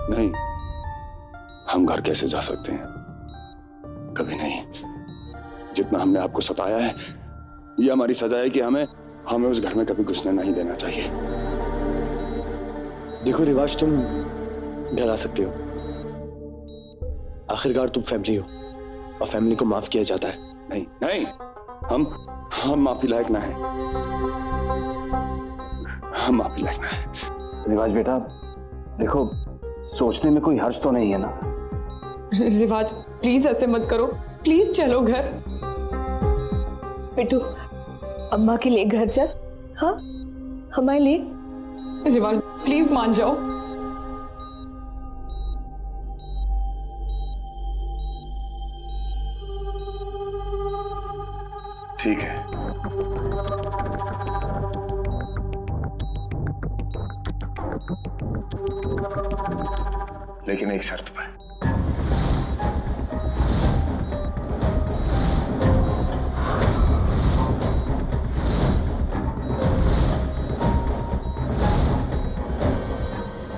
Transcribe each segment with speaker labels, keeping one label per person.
Speaker 1: नहीं, हम घर कैसे जा सकते हैं? कभी नहीं। जितना हमने आपको सताया है, ये हमारी सजा है कि हमें उस घर में कभी घुसने नहीं देना चाहिए।
Speaker 2: देखो रिवाज, तुम घर आ सकते हो। आखिरकार तुम फैमिली हो और फैमिली को माफ किया जाता है।
Speaker 1: नहीं नहीं, हम माफी लायक ना है। हम माफी लायक ना है।
Speaker 3: रिवाज बेटा, देखो सोचने में कोई हर्ज तो नहीं है ना।
Speaker 4: रिवाज प्लीज ऐसे मत करो, प्लीज चलो घर।
Speaker 5: बिट्टू, अम्मा के लिए घर चल। हाँ, हमारे लिए।
Speaker 4: रिवाज प्लीज मान जाओ।
Speaker 1: ठीक है, लेकिन एक शर्त पर।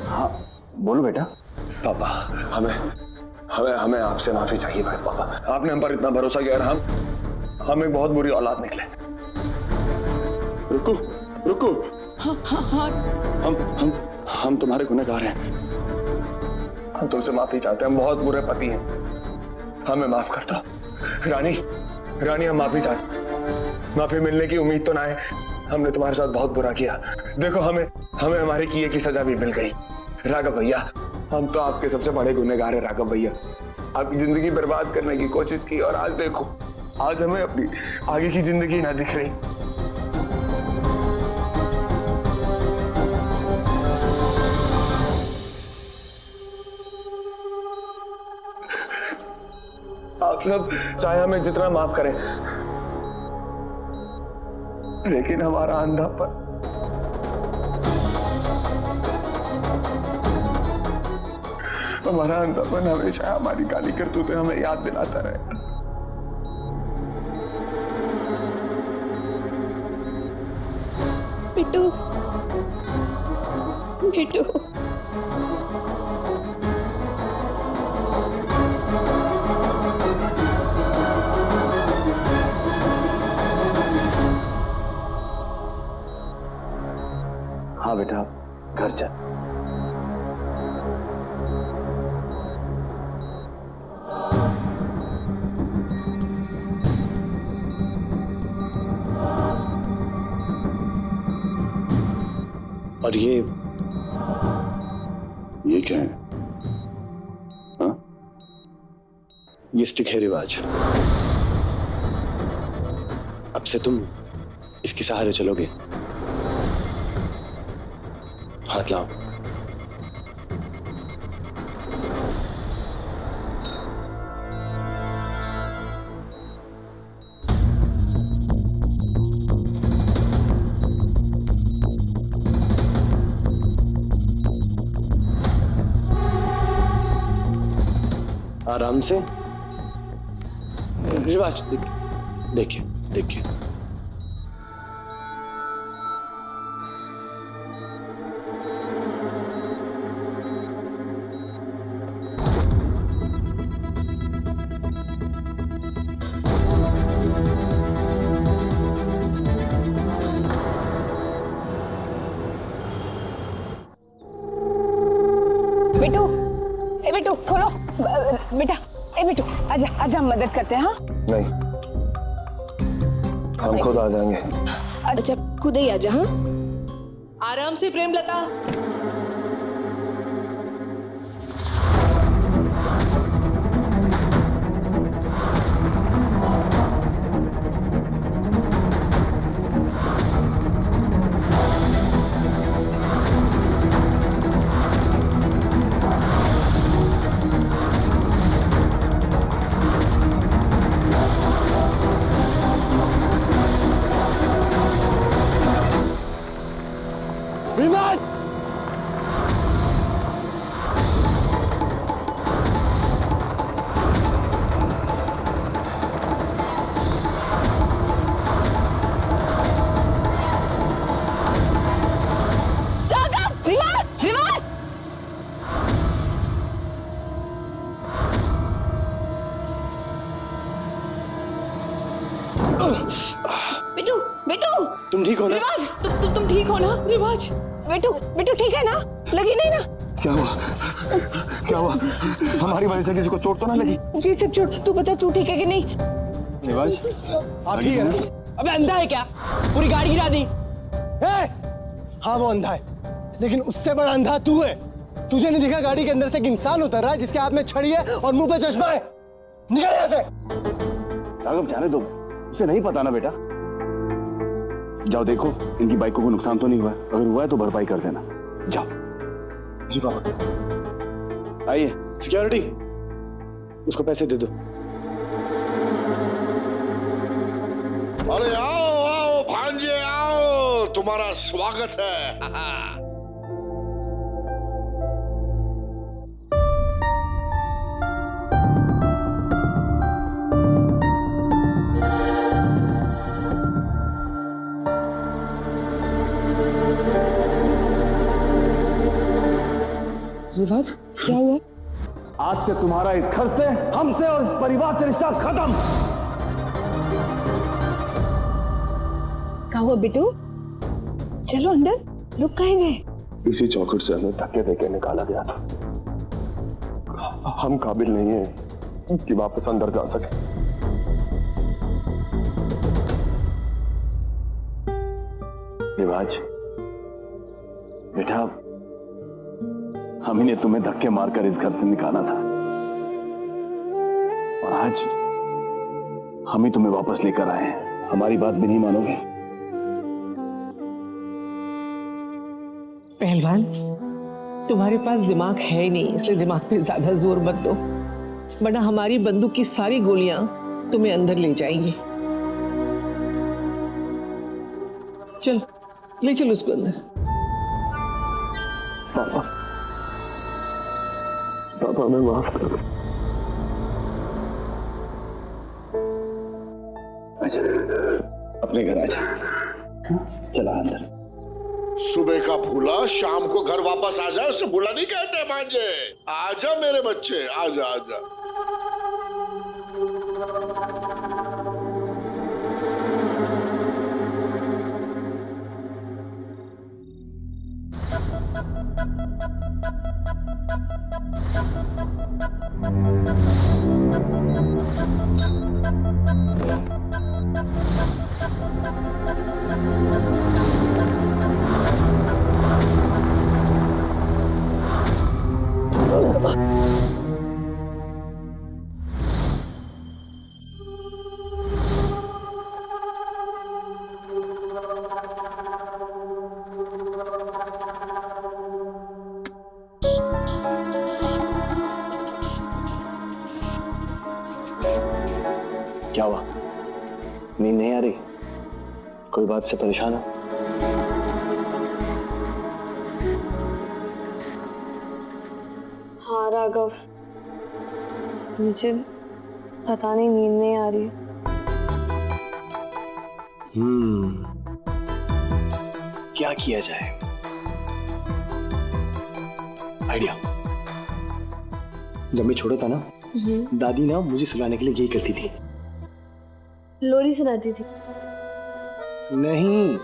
Speaker 3: हाँ बोलो बेटा।
Speaker 1: पापा, हमें आपसे माफी चाहिए भाई। पापा, आपने हम पर इतना भरोसा किया और हम एक बहुत बुरी औलाद निकले। रुको रुको।
Speaker 4: हाँ हाँ हाँ,
Speaker 1: हम तुम्हारे गुनहगार हैं। हम तुमसे माफी चाहते हैं। हम बहुत बुरे पति हैं। हमें माफ कर दो। रानी हम माफी चाहते। माफी मिलने की उम्मीद तो ना है। हमने तुम्हारे साथ बहुत बुरा किया। देखो, हमें हमारे किए की सजा भी मिल गई। राघव भैया, हम तो आपके सबसे बड़े गुनहगार हैं। राघव भैया, आपकी जिंदगी बर्बाद करने की कोशिश की और आज देखो, आज हमें अपनी आगे की जिंदगी ना दिख रही। आप सब चाहे हमें जितना माफ करें, लेकिन हमारा अंधापन, हमेशा हमारी काली करतूतें हमें याद दिलाता रहेगा।
Speaker 5: बिट्टू, बिट्टू,
Speaker 3: हाँ बेटा, घर चल।
Speaker 2: और ये
Speaker 1: क्या है? हाँ?
Speaker 2: ये स्टिक है रिवाज। अब से तुम इसके सहारे चलोगे। हाथ लाओ। आराम से। रिवाज देखिए देखिए।
Speaker 5: बिट्टू, ए बिट्टू खोलो। बेटा, ए बिट्टू आजा आजा, हम मदद करते हैं। हाँ
Speaker 1: नहीं, हम खुद आ जाएंगे।
Speaker 5: अच्छा, खुद ही आजा। हाँ
Speaker 4: आराम से प्रेमलता।
Speaker 2: रिवाज,
Speaker 5: बिट्टू बिट्टू
Speaker 2: तुम ठीक हो ना?
Speaker 4: रिवाज तुम ठीक हो ना रिवाज?
Speaker 5: बिट्टू बिट्टू ठीक है ना? लगी नहीं ना?
Speaker 1: क्या हुआ? क्या हुआ? हमारी वजह से किसी को चोट तो ना लगी?
Speaker 5: जी सिर्फ चोट। तू बता तू ठीक है कि नहीं?
Speaker 1: रिवाज
Speaker 3: आप ठीक है ना?
Speaker 6: अबे अंधा है क्या? पूरी गाड़ी गिरा दी। हाँ वो अंधा है, लेकिन उससे बड़ा अंधा तू है। तुझे नहीं दिखा गाड़ी के अंदर से एक इंसान उतर रहा है जिसके हाथ में छड़ी है और मुंह पे चश्मा है? निकल यहाँ से।
Speaker 3: राघव जाने दो, उसे नहीं पता ना बेटा। जाओ देखो इनकी बाइक को कोई नुकसान तो नहीं हुआ है, अगर हुआ है तो भरपाई कर देना। जाओ।
Speaker 1: जी पापा।
Speaker 2: आइए सिक्योरिटी, उसको पैसे दे दो।
Speaker 7: अरे आओ आओ भांजे आओ, तुम्हारा स्वागत है।
Speaker 4: रिवाज क्या हुआ?
Speaker 3: आज से तुम्हारा इस घर से, हमसे और इस परिवार से रिश्ता खत्म।
Speaker 5: क्या हुआ बिट्टू? चलो अंदर। रुक कहीं गए?
Speaker 1: इसी चौखट से हमें धक्के देके निकाला गया था। हम काबिल नहीं है कि वापस अंदर जा सके।
Speaker 3: रिवाज बेटा, हम ही ने तुम्हें धक्के मारकर इस घर से निकाला था और आज हम ही तुम्हें वापस लेकर आए हैं। हमारी बात भी नहीं मानोगे?
Speaker 6: पहलवान, तुम्हारे पास दिमाग है ही नहीं, इसलिए दिमाग पे ज्यादा जोर मत दो, वरना हमारी बंदूक की सारी गोलियां तुम्हें अंदर ले जाएंगी। चल ले चलो उसको अंदर।
Speaker 1: पापा, पापा हमें माफ कर दो।
Speaker 3: अच्छा अपने घर आ जा। चला अंदर।
Speaker 7: सुबह का भूला शाम को घर वापस आ जाए, उसे भूला नहीं कहते भांजे। आजा मेरे बच्चे, आजा आजा।
Speaker 2: क्या हुआ? नींद नहीं आ रही? कोई बात से परेशान हो?
Speaker 8: हाँ राघव, मुझे पता नहीं नींद नहीं आ रही।
Speaker 2: क्या किया जाए? आइडिया। जब मैं छोटा था ना, दादी ना मुझे सुलाने के लिए यही करती थी।
Speaker 8: लोरी सुनाती थी?
Speaker 6: नहीं,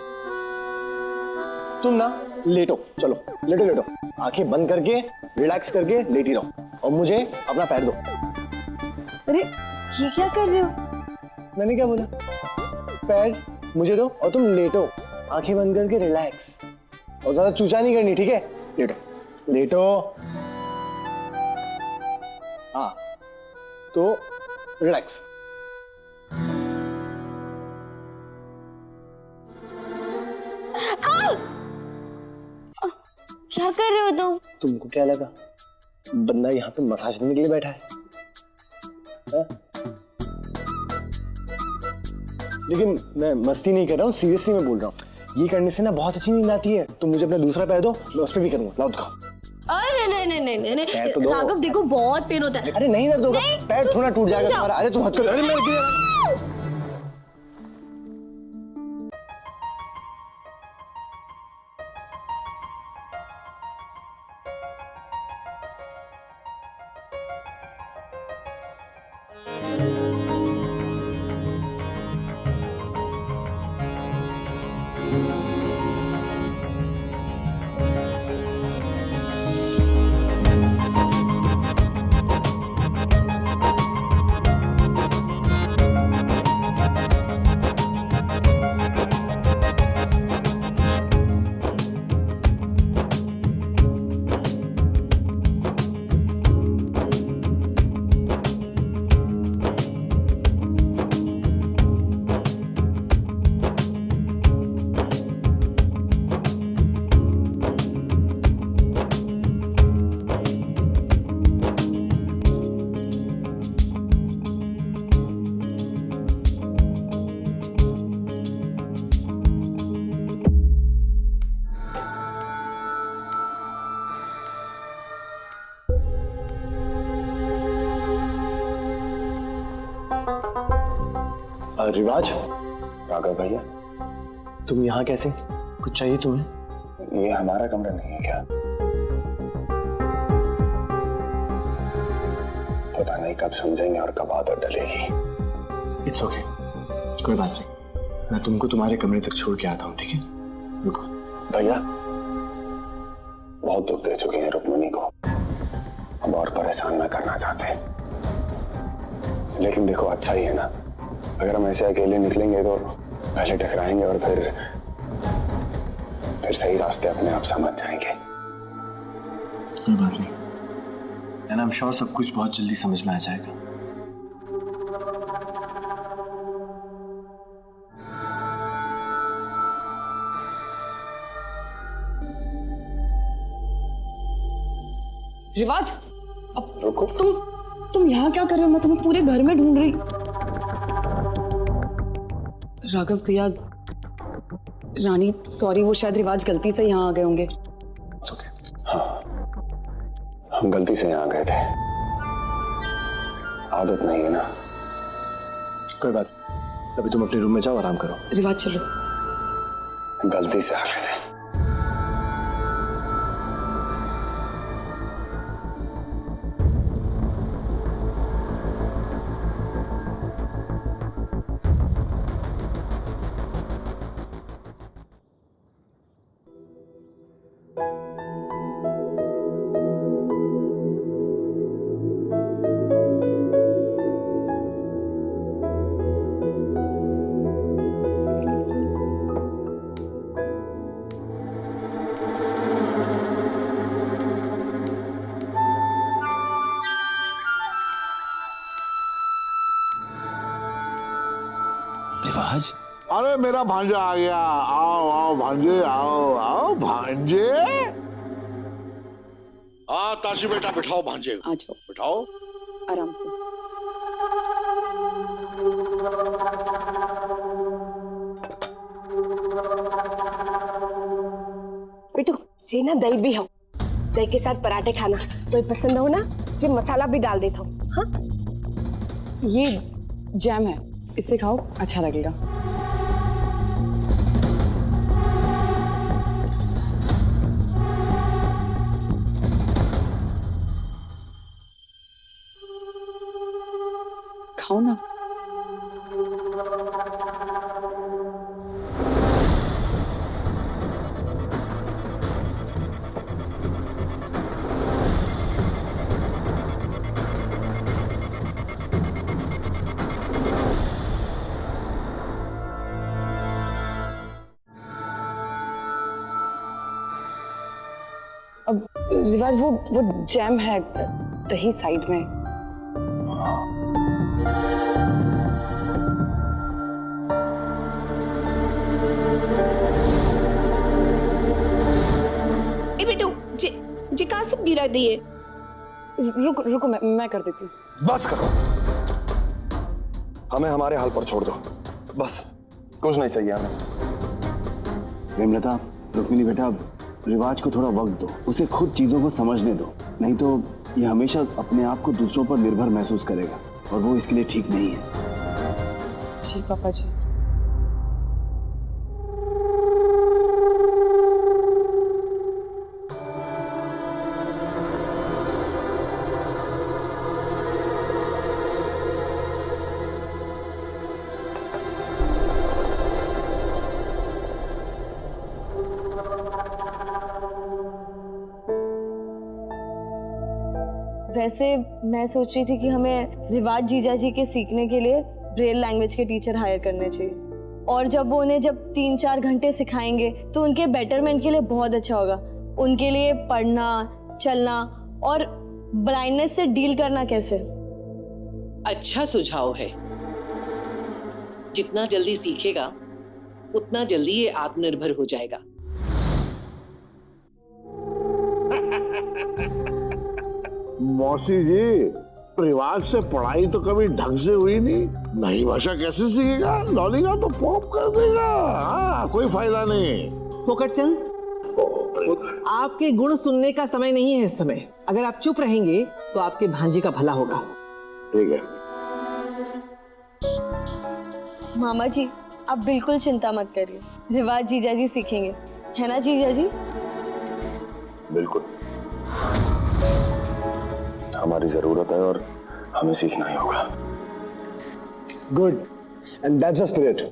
Speaker 6: तुम ना लेटो, चलो लेटो लेटो, आंखें बंद करके रिलैक्स करके लेटी रहो और मुझे अपना पैर दो।
Speaker 8: अरे ये क्या कर रहे हो?
Speaker 6: मैंने क्या बोला? पैर मुझे दो और तुम लेटो, आंखें बंद करके रिलैक्स, और ज्यादा चूचा नहीं करनी, ठीक है? लेटो लेटो। हाँ तो रिलैक्स।
Speaker 8: क्या कर रहे हो तुम?
Speaker 6: तुमको क्या लगा बंदा यहाँ पे मसाज देने के लिए बैठा है? लेकिन मैं मस्ती नहीं कर रहा हूँ, सीरियसली मैं बोल रहा हूँ। ये करने से ना बहुत अच्छी नींद आती है। तुम मुझे अपना दूसरा पैर दो, मैं उस पर भी करूंगा। लाओ दिखाओ।
Speaker 8: अरे नहीं नहीं नहीं नहीं
Speaker 6: पैर तो
Speaker 8: नहीं
Speaker 6: दो।
Speaker 8: राघव देखो बहुत पेन होता है।
Speaker 6: अरे नहीं दर्द होगा, पैर थोड़ा टूट जाएगा
Speaker 8: जाओ।
Speaker 6: तुम्हारा। अरे तुम हद कर। अरे मैं
Speaker 2: रिवाज,
Speaker 1: राघव भैया,
Speaker 2: तुम यहाँ कैसे? कुछ चाहिए तुम्हें?
Speaker 1: ये हमारा कमरा नहीं है क्या? पता नहीं कब समझेंगे और कब आदत डलेगी।
Speaker 2: इट्स ओके, कोई बात नहीं, मैं तुमको तुम्हारे कमरे तक छोड़ के आता हूँ, ठीक है? रुको।
Speaker 1: भैया बहुत दुख दे चुके हैं रुक्मिणी को, अब और परेशान ना करना चाहते, लेकिन देखो अच्छा ही है ना, अगर हम ऐसे अकेले निकलेंगे तो पहले टकराएंगे और फिर सही रास्ते अपने आप समझ जाएंगे।
Speaker 2: कोई बात नहीं, एंड आई एम श्योर सब कुछ बहुत जल्दी समझ में आ जाएगा।
Speaker 4: रिवाज, अब
Speaker 1: रुको,
Speaker 4: तुम यहाँ क्या कर रहे हो? मैं तुम्हें पूरे घर में ढूंढ रही। राघव भैया, रानी सॉरी, वो शायद रिवाज गलती से यहाँ आ गए होंगे।
Speaker 2: ओके।
Speaker 1: हाँ, हम गलती से यहाँ गए थे, आदत नहीं है ना।
Speaker 2: कोई बात, अभी तुम अपने रूम में जाओ, आराम करो।
Speaker 4: रिवाज चलो।
Speaker 1: गलती से आ गए थे।
Speaker 2: रिवाज,
Speaker 7: अरे मेरा भांजा आ गया, आओ आओ भांजे, आओ आओ भांजे। ताशी बेटा बिठाओ भांजे,
Speaker 4: आ जाओ,
Speaker 7: बिठाओ।
Speaker 4: आराम से।
Speaker 5: बेटू जी ना दही भी हो, दही के साथ पराठे खाना, कोई पसंद हो ना जी, मसाला भी डाल देता हूँ। हाँ,
Speaker 4: ये जैम है, इससे खाओ, अच्छा लगेगा। खाओ ना। अब रिवाज, वो जैम है दही साइड में।
Speaker 5: ए बेटू जी कहाँ सब गिरा दिए?
Speaker 4: रुको रुको, मैं कर देती हूँ।
Speaker 1: बस करो, हमें हमारे हाल पर छोड़ दो, बस कुछ नहीं चाहिए हमें।
Speaker 3: प्रेमलता, रुक्मिणी बेटा, रिवाज को थोड़ा वक्त दो, उसे खुद चीजों को समझने दो, नहीं तो ये हमेशा अपने आप को दूसरों पर निर्भर महसूस करेगा और वो इसके लिए ठीक नहीं है।
Speaker 4: जी पापा जी।
Speaker 8: वैसे मैं सोच रही थी कि हमें रिवाज जीजा जी के सीखने के लिए ब्रेल लैंग्वेज के टीचर हायर करने चाहिए, और जब वो उन्हें 3-4 घंटे सिखाएंगे तो उनके बेटरमेंट के लिए बहुत अच्छा होगा। उनके लिए पढ़ना, चलना और ब्लाइंडनेस से डील करना कैसे।
Speaker 9: अच्छा सुझाव है। जितना जल्दी सीखेगा उतना जल्दी ये आत्मनिर्भर हो जाएगा।
Speaker 7: मौसी जी, रिवाज से पढ़ाई तो कभी ढंग से हुई नहीं, नई भाषा कैसे सीखेगा? लॉलीगा तो पॉप कर देगा। हाँ, कोई फायदा नहीं।
Speaker 9: फोकटचंद, आपके गुण सुनने का समय नहीं है इस समय। अगर आप चुप रहेंगे तो आपके भांजे का भला होगा।
Speaker 7: ठीक है।
Speaker 8: मामा जी आप बिल्कुल चिंता मत करिए, रिवाज जीजा जी सीखेंगे, है ना जीजा जी?
Speaker 2: बिल्कुल, हमारी जरूरत है और हमें सीखना ही होगा।
Speaker 6: Good, and that's the spirit.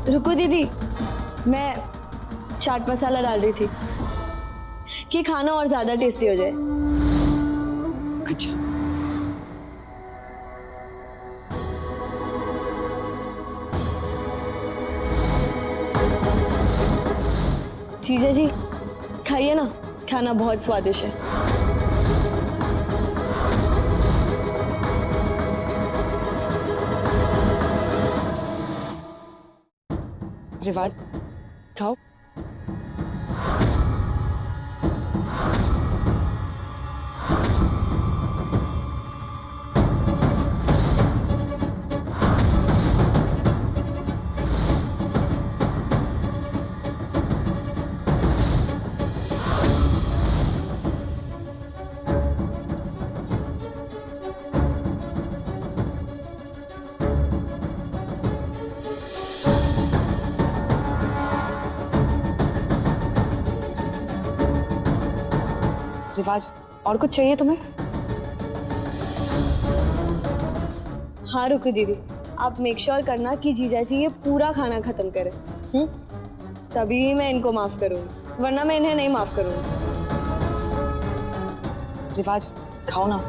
Speaker 8: रुको दीदी, मैं चाट मसाला डाल रही थी कि खाना और ज्यादा टेस्टी हो जाए।
Speaker 4: अच्छा,
Speaker 8: जीजा जी खाइए ना, खाना बहुत स्वादिष्ट है।
Speaker 4: रिवाज खाओ। रिवाज, और कुछ चाहिए तुम्हें?
Speaker 8: हाँ रुको दीदी, आप मेक श्योर करना कि जीजा जी ये पूरा खाना खत्म करें, तभी मैं इनको माफ करूंगी, वरना मैं इन्हें नहीं माफ करूंगी।
Speaker 4: रिवाज खाओ ना।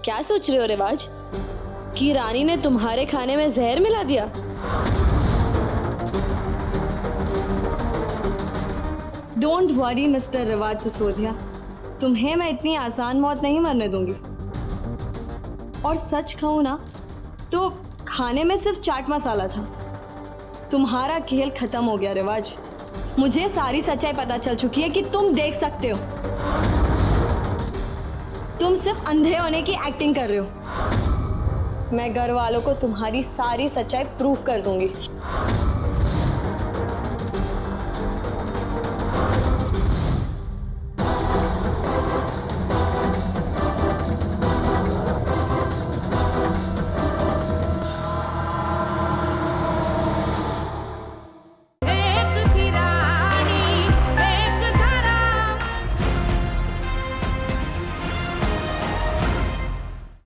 Speaker 8: क्या सोच रहे हो रिवाज कि रानी ने तुम्हारे खाने में जहर मिला दिया? डोंट वरी मिस्टर रिवाज सिसोदिया, तुम्हें मैं इतनी आसान मौत नहीं मरने दूंगी। और सच कहूं ना तो खाने में सिर्फ चाट मसाला था। तुम्हारा खेल खत्म हो गया रिवाज। मुझे सारी सच्चाई पता चल चुकी है कि तुम देख सकते हो, तुम सिर्फ अंधे होने की एक्टिंग कर रहे हो। मैं घर वालों को तुम्हारी सारी सच्चाई प्रूफ कर दूंगी।